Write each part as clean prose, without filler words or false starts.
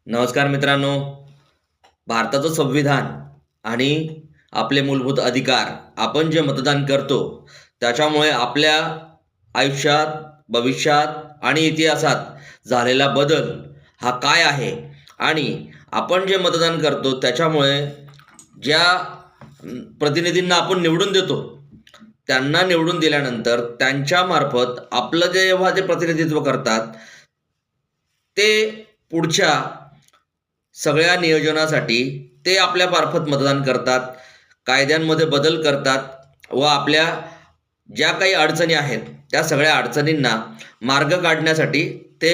नमस्कार मित्रांनो. भारताचं संविधान आणि आपले मूलभूत अधिकार आपण जे मतदान करतो त्याच्यामुळे आपल्या आयुष्यात, भविष्यात आणि इतिहासात झालेला बदल हा काय आहे आणि आपण जे मतदान करतो त्याच्यामुळे ज्या प्रतिनिधींना आपण निवडून देतो त्यांना निवडून दिल्यानंतर त्यांच्यामार्फत आपलं जेव्हा ते प्रतिनिधित्व करतात ते पुढच्या सगळ्या नियोजनासाठी ते आपल्या मार्फत मतदान करतात, कायद्यांमध्ये बदल करतात व आपल्या ज्या काही अडचणी आहेत त्या सगळ्या अडचणींना मार्ग काढण्यासाठी ते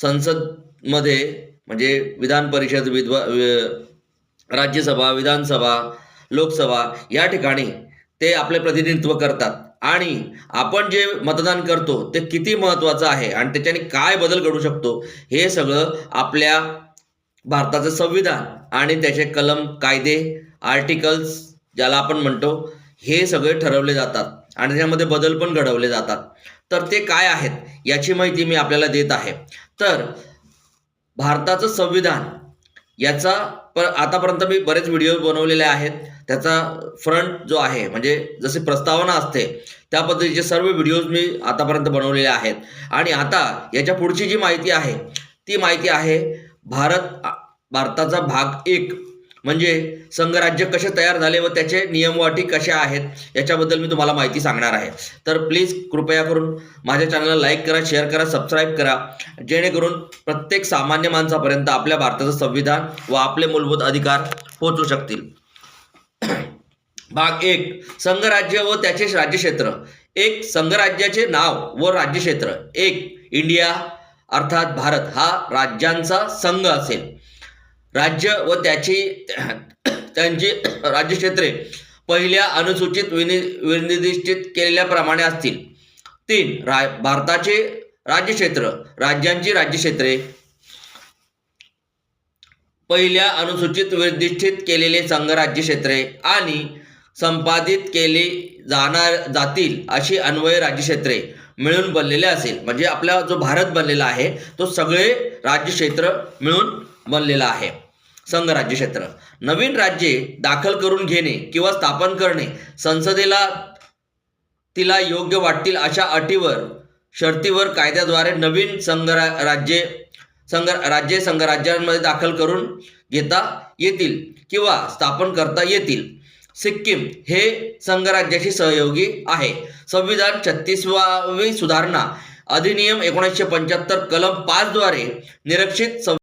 संसदमध्ये म्हणजे विधान परिषद, राज्यसभा, विधानसभा, लोकसभा या ठिकाणी ते आपले प्रतिनिधित्व करतात आणि आपण जे मतदान करतो ते किती महत्त्वाचं आहे आणि त्याच्याने काय बदल घडू शकतो हे सगळं आपल्या भारताचं संविधान आणि त्याचे कलम, कायदे, आर्टिकल्स ज्याला आपण म्हणतो हे सगळे ठरवले जातात आणि त्याच्यामध्ये बदल पण घडवले जातात. तर ते काय आहेत याची माहिती मी आपल्याला देत आहे. तर भारताचं संविधान याचा आतापर्यंत मी बरेच व्हिडिओ बनवलेले आहेत. त्याचा फ्रंट जो आहे म्हणजे जसे प्रस्तावना असते त्या पद्धतीचे सर्व व्हिडिओज मी आतापर्यंत बनवलेले आहेत आणि आता याच्या पुढची जी माहिती आहे ती माहिती आहे भारताचा भाग 1 म्हणजे संघराज्य कसे तयार झाले व त्याचे नियम व अटी कशा आहेत याच्याबद्दल मी तुम्हाला माहिती सांगणार आहे. तर प्लीज कृपया करून माझ्या चॅनलला लाईक करा, शेअर करा, सबस्क्राईब करा जेणेकरून प्रत्येक सामान्य माणसापर्यंत आपल्या भारताचं संविधान व आपले मूलभूत अधिकार पोहोचू शकतील. भाग 1 संघराज्य व त्याचे राज्यक्षेत्र. 1 संघराज्याचे नाव व राज्यक्षेत्र. 1 इंडिया अर्थात भारत हा राज्यांचा संघ असेल. राज्य व त्यांची राज्यक्षेत्रे पहिल्या अनुसूचित विनिर्दिष्टित केलेल्याप्रमाणे असतील. 3 भारताचे राज्यक्षेत्र. राज्यांची राज्यक्षेत्रे पहिल्या अनुसूचित निर्दिष्टित केलेले संघराज्यक्षेत्रे आणि संपादित केले जातील अशी अन्वय राज्यक्षेत्रे मिळून बनलेले असेल. म्हणजे आपला जो भारत बनलेला आहे तो सगळे राज्यक्षेत्र मिळून बनलेला आहे संघ राज्यक्षेत्र. नवीन राज्ये दाखल करून घेणे किंवा स्थापन करणे संसदेला तिला योग्य वाटतील अशा अटीवर शर्तीवर कायद्याद्वारे नवीन संघराज्यांमध्ये दाखल करून घेता येतील किंवा स्थापन करता येतील. सिक्कीम हे संघराज्याशी सहयोगी आहे. संविधान 36वी सुधारणा अधिनियम 1975 कलम 5 द्वारे निरीक्षित